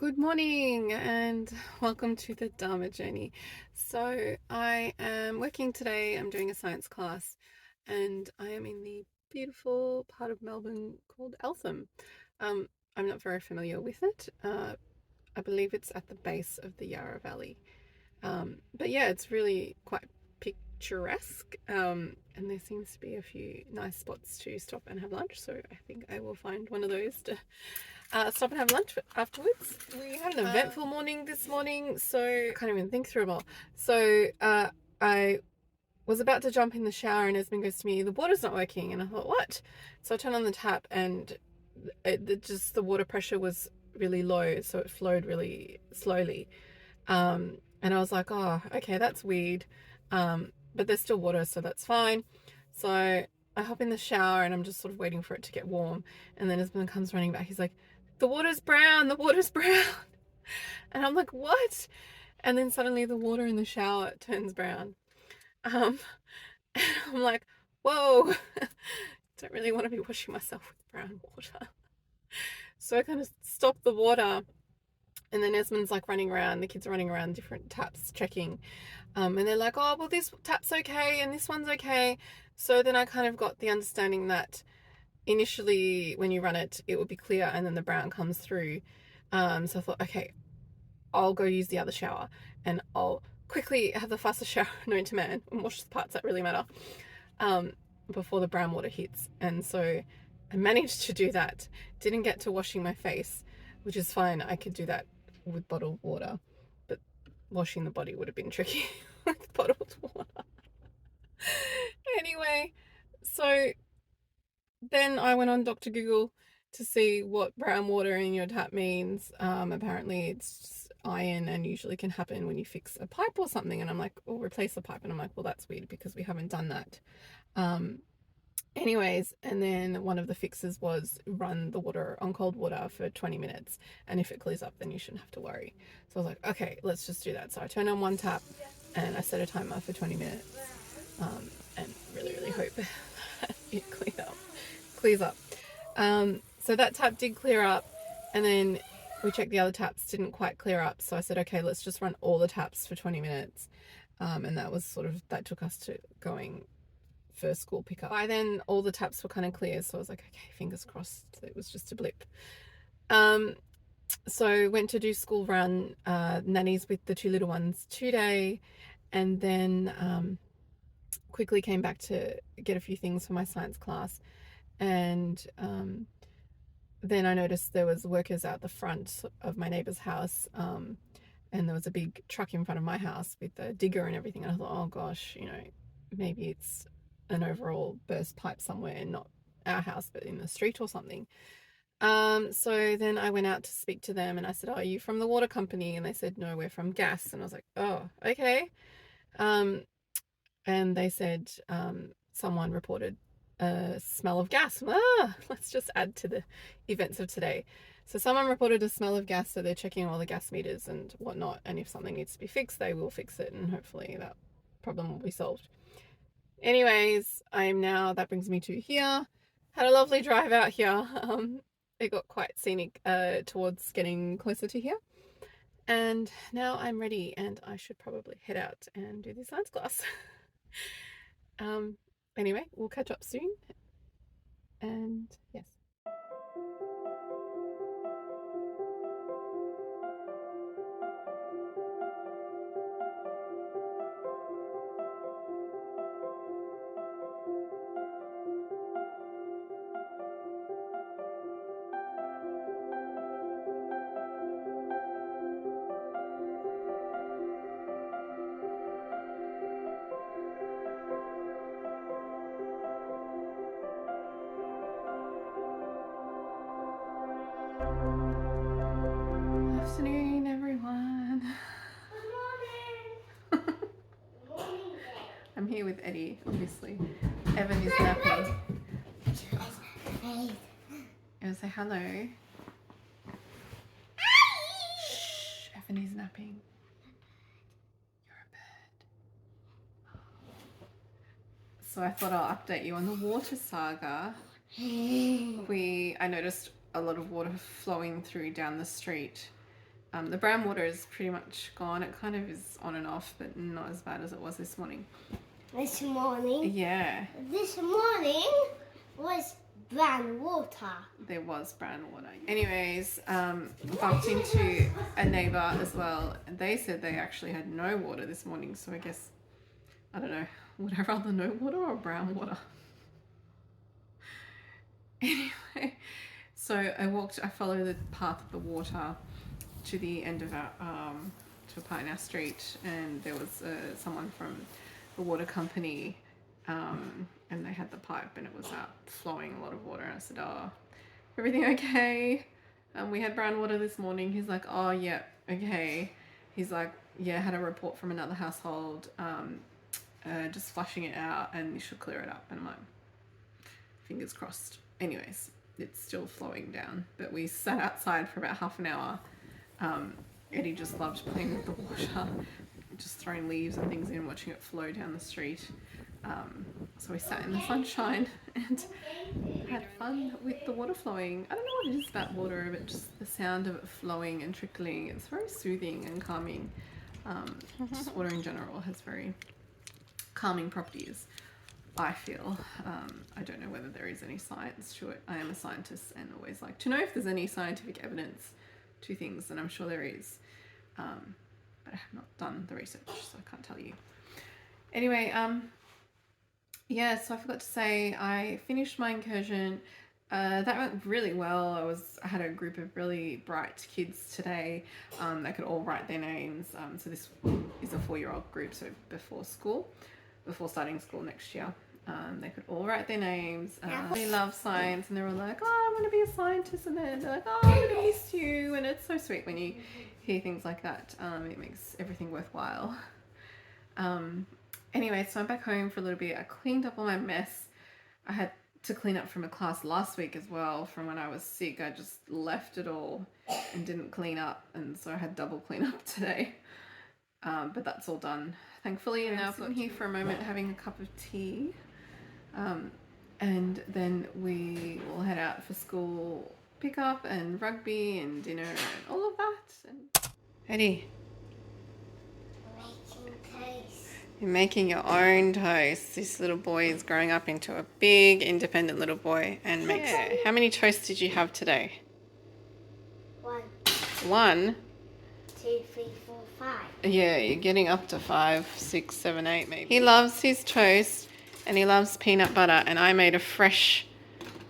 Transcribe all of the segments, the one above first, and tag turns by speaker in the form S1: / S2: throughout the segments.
S1: Good morning and welcome to the Dharma journey. So I am working today. I'm doing a science class and I am in the beautiful part of Melbourne called Eltham. I'm not very familiar with it. I believe it's at the base of the Yarra Valley. But yeah, it's really quite picturesque, and there seems to be a few nice spots to stop and have lunch. So I think I will find one of those to stop and have lunch afterwards. We had an eventful morning this morning, so I can't even think through it all. So I was about to jump in the shower, and Esmond goes to me, "The water's not working," and I thought, "What?" So I turned on the tap, and the water pressure was really low, so it flowed really slowly. And I was like, "Oh, okay, that's weird." But there's still water, so that's fine. So I hop in the shower and I'm just sort of waiting for it to get warm. And then Esmond comes running back. He's like, "The water's brown, the water's brown." And I'm like, "What?" And then suddenly the water in the shower turns brown. Um, and I'm like, "Whoa, don't really want to be washing myself with brown water." So I kind of stop the water. And then Esmond's like running around, the kids are running around different taps checking. And they're like, "Oh, well, this tap's okay and this one's okay." So then I kind of got the understanding that initially when you run it, it will be clear and then the brown comes through. So I thought, okay, I'll go use the other shower and I'll quickly have the fastest shower known to man and wash the parts that really matter before the brown water hits. And so I managed to do that. Didn't get to washing my face, which is fine. I could do that with bottled water, but washing the body would have been tricky with bottled water. Anyway, so then I went on Dr. Google to see what brown water in your tap means. Apparently it's iron and usually can happen when you fix a pipe or something. And I'm like, "Oh, replace the pipe." And I'm like, "Well, that's weird because we haven't done that." Anyways, and then one of the fixes was run the water on cold water for 20 minutes. And if it clears up, then you shouldn't have to worry. So I was like, okay, let's just do that. So I turned on one tap and I set a timer for 20 minutes and really hope that it clears up. So that tap did clear up, and then we checked the other taps, didn't quite clear up. So I said, okay, let's just run all the taps for 20 minutes. And that took us to going first school pickup. By then, all the taps were kind of clear, so I was like, okay, fingers crossed it was just a blip. So went to do school run, nannies with the two little ones today, and then quickly came back to get a few things for my science class. And then I noticed there was workers out the front of my neighbour's house, and there was a big truck in front of my house with the digger and everything. And I thought, oh gosh, maybe it's an overall burst pipe somewhere, not our house, but in the street or something. So then I went out to speak to them and I said, "Oh, are you from the water company?" And they said, "No, we're from gas." And I was like, "Oh, okay." And they said someone reported a smell of gas. Let's just add to the events of today. So someone reported a smell of gas, so they're checking all the gas meters and whatnot. And if something needs to be fixed, they will fix it, and hopefully that problem will be solved. Anyways, that brings me to here. Had a lovely drive out here. It got quite scenic towards getting closer to here. And now I'm ready and I should probably head out and do the science class. Anyway, we'll catch up soon. And yes. Afternoon, everyone.
S2: Good morning.
S1: I'm here with Eddie, obviously. Evan is napping. And say hello. Shh, Evan is napping. You're a bird. So I thought I'll update you on the water saga. I noticed a lot of water flowing through down the street The brown water is pretty much gone. It kind of is on and off, but not as bad as it was this morning.
S2: This morning?
S1: Yeah.
S2: This morning was brown water.
S1: There was brown water. Anyways, bumped into a neighbour as well. And they said they actually had no water this morning. So I guess, I don't know, would I rather no water or brown water? Anyway, so I followed the path of the water to the end of our, to a part in our street, and there was someone from the water company, and they had the pipe, and it was flowing a lot of water. And I said, "Oh, everything okay?" We had brown water this morning. He's like, "Oh, yeah, okay." He's like, "Yeah, had a report from another household, just flushing it out, and you should clear it up." And I'm like, fingers crossed. Anyways, it's still flowing down, but we sat outside for about half an hour. Eddie just loved playing with the water, just throwing leaves and things in, watching it flow down the street. So we sat in the sunshine and had fun with the water flowing. I don't know what it is about water, but just the sound of it flowing and trickling, it's very soothing and calming. Just water in general has very calming properties, I feel. I don't know whether there is any science to it. I am a scientist and always like to know if there's any scientific evidence to things, and I'm sure there is. But I have not done the research, so I can't tell you. Anyway, yeah, so I forgot to say, I finished my incursion. That went really well. I had a group of really bright kids today. They could all write their names. So this is a 4-year-old group, so before starting school next year. They could all write their names. They love science, and they were like, "Oh, I want to be a scientist," and then they're like, "Oh, I'm going to miss you," and it's so sweet when you hear things like that. It makes everything worthwhile. Anyway, so I'm back home for a little bit. I cleaned up all my mess. I had to clean up from a class last week as well, from when I was sick. I just left it all and didn't clean up, and so I had double clean up today. But that's all done, thankfully, and now I've got here for a moment having a cup of tea. And then we will head out for school pickup and rugby and dinner and all of that. And Eddie,
S2: Making toast.
S1: you're making your own toast. This little boy is growing up into a big, independent little boy and makes. Yeah. How many toasts did you have today?
S2: 1,
S1: 1?
S2: 2, 3, 4, 5.
S1: Yeah, you're getting up to 5, 6, 7, 8 maybe. He loves his toast and he loves peanut butter, and I made a fresh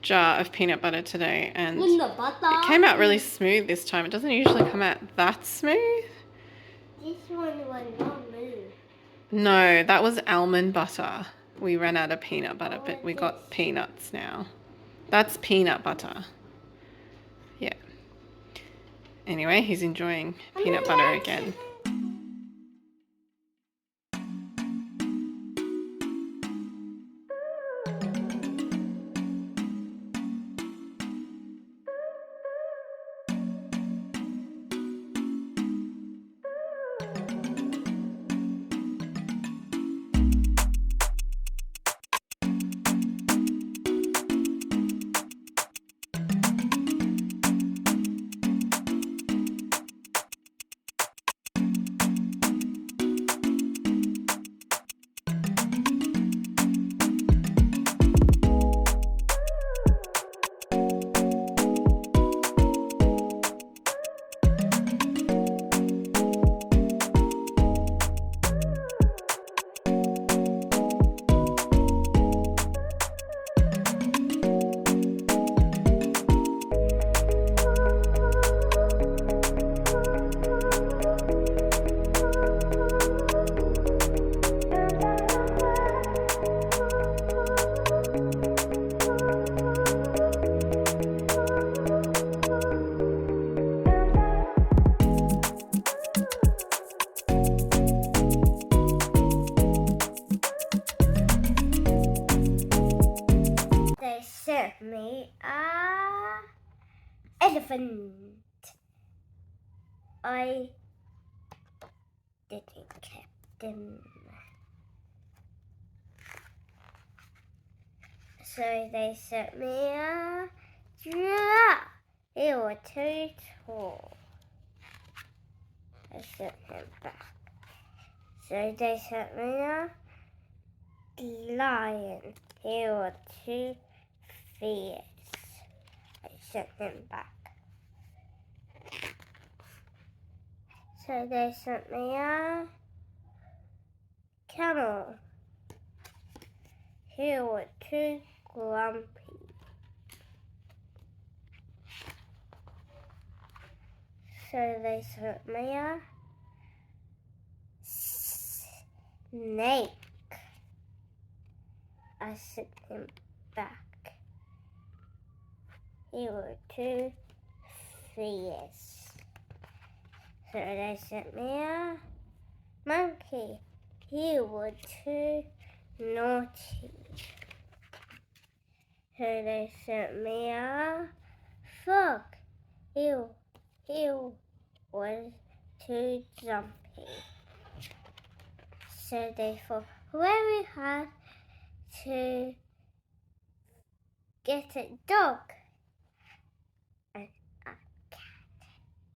S1: jar of peanut butter today, and it came out really smooth this time. It doesn't usually come out that smooth.
S2: This one will not move.
S1: No, that was almond butter. We ran out of peanut butter, but we got peanuts now. That's peanut butter. Yeah. Anyway, he's enjoying peanut butter again.
S2: Serve me elephant. I didn't keep them. So they served me a giraffe. They were too tall. I sent him back. So they sent me a lion. Here were 2 fears. I sent him back. So they sent me a camel. Here were 2 grumpy. So they sent me a snake. I sent him back. Here were 2 fears. So they sent me a monkey. Here were 2 naughty. So they sent me a frog. Here was 2 jumpy. So they thought very hard to get a dog.